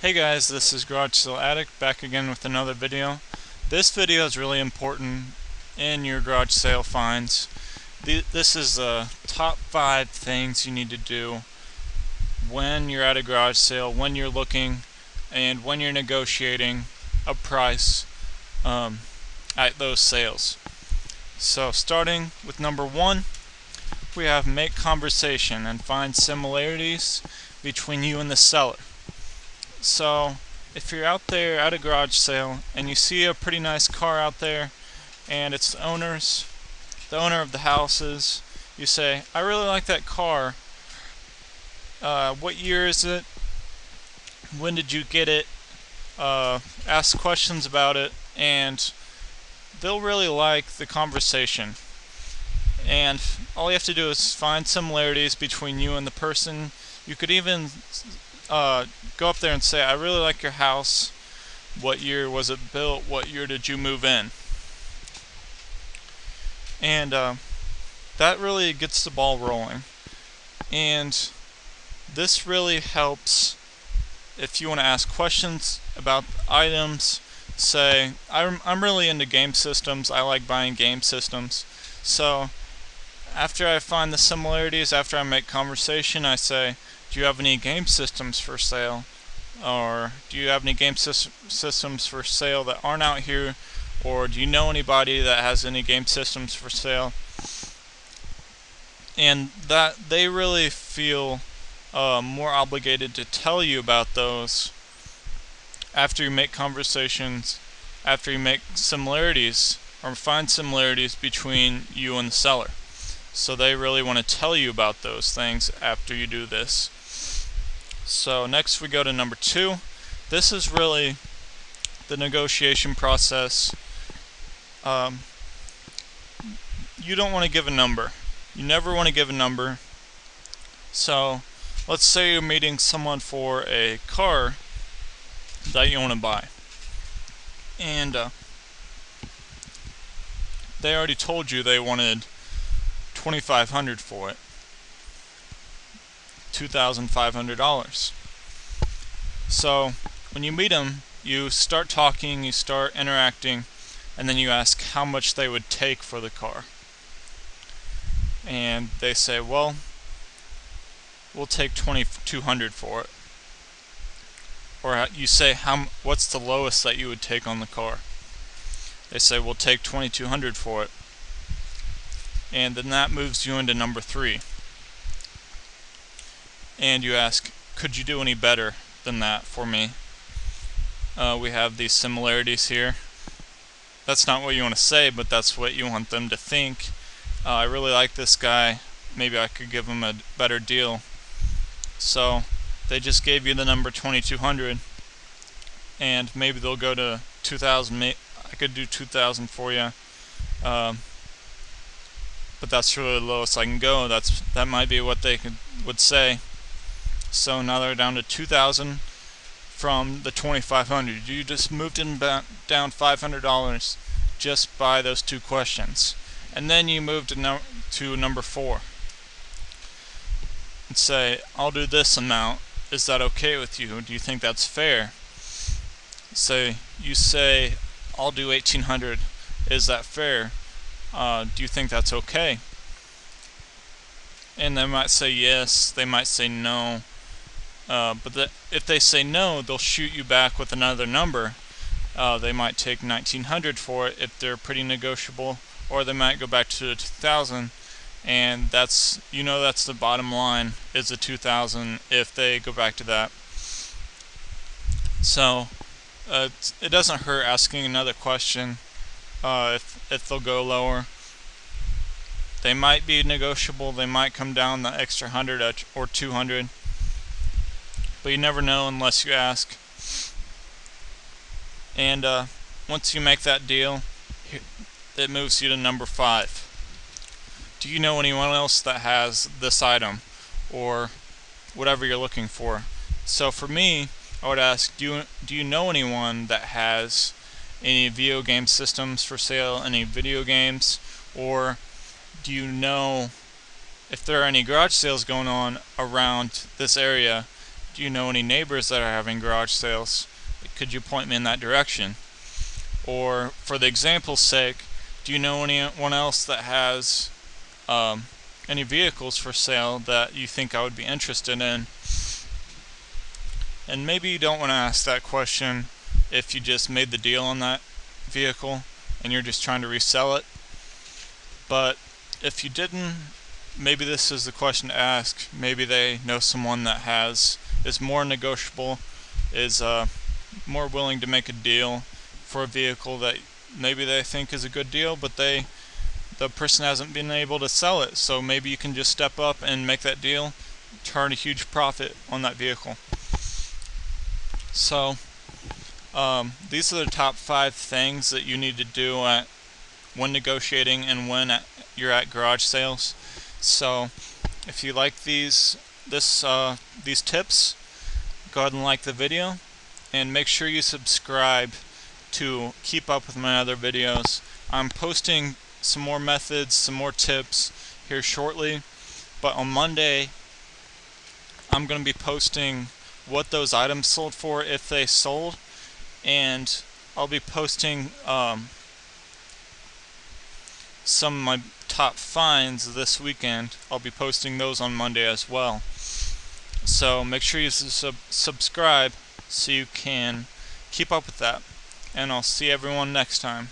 Hey guys, this is Garage Sale Addict back again with another video. This video is really important in your garage sale finds. This is the top 5 things you need to do when you're at a garage sale, when you're looking, and when you're negotiating a price at those sales. So starting with number 1, we have make conversation and find similarities between you and the seller. So if you're out there at a garage sale and you see a pretty nice car out there and it's the owner of the houses, you say, I really like that car. What year is it? When did you get it? Ask questions about it, and they'll really like the conversation. And all you have to do is find similarities between you and the person. You could even go up there and say, I really like your house. What year was it built? What year did you move in? And that really gets the ball rolling. And this really helps if you want to ask questions about items. Say, I'm really into game systems. I like buying game systems. So after I find the similarities, after I make conversation, I say, do you have any game systems for sale? Or do you have any game systems for sale that aren't out here? Or do you know anybody that has any game systems for sale? And that they really feel more obligated to tell you about those after you make conversations, after you make similarities or find similarities between you and the seller. So they really want to tell you about those things after you do this. So next we go to number 2. This is really the negotiation process. You don't want to give a number. You never want to give a number. So let's say you're meeting someone for a car that you want to buy, and they already told you they wanted $2,500 for it, $2,500. So when you meet them, you start talking, you start interacting, and then you ask how much they would take for the car. And they say, well, we'll take $2,200 for it. Or you say, what's the lowest that you would take on the car? They say, we'll take $2,200 for it. And then that moves you into number 3. And you ask, could you do any better than that for me? We have these similarities here. That's not what you want to say, but that's what you want them to think. I really like this guy. Maybe I could give him a better deal. So they just gave you the number 2,200, and maybe they'll go to 2,000. I could do 2,000 for you, but that's really the lowest I can go. That might be what they would say. So now they're down to 2,000 from the 2,500. You just moved in down $500 just by those 2 questions, and then you move to number 4 and say, I'll do this amount. Is that okay with you? Do you think that's fair? You say, I'll do 1,800. Is that fair? Do you think that's okay? And they might say yes, they might say no. But if they say no, they'll shoot you back with another number. They might take 1,900 for it if they're pretty negotiable, or they might go back to the 2,000. And that's the bottom line, is the 2,000 if they go back to that. So it doesn't hurt asking another question if they'll go lower. They might be negotiable, they might come down the extra 100 or 200, but you never know unless you ask. And once you make that deal, it moves you to number 5. Do you know anyone else that has this item or whatever you're looking for? So for me, I would ask, do you know anyone that has any video game systems for sale, any video games? Or do you know if there are any garage sales going on around this area do you know any neighbors that are having garage sales? Could you point me in that direction? Or for the example's sake, do you know anyone else that has any vehicles for sale that you think I would be interested in? And maybe you don't want to ask that question if you just made the deal on that vehicle and you're just trying to resell it. But if you didn't, maybe this is the question to ask. Maybe they know someone that is more negotiable, is more willing to make a deal for a vehicle that maybe they think is a good deal, but the person hasn't been able to sell it. So maybe you can just step up and make that deal, turn a huge profit on that vehicle. So these are the top 5 things that you need to do when negotiating and when you're at garage sales. So if you like these tips, go ahead and like the video, and make sure you subscribe to keep up with my other videos. I'm posting some more methods, some more tips here shortly, but on Monday I'm going to be posting what those items sold for, if they sold, and I'll be posting some of my top finds this weekend. I'll be posting those on Monday as well. So make sure you subscribe so you can keep up with that. And I'll see everyone next time.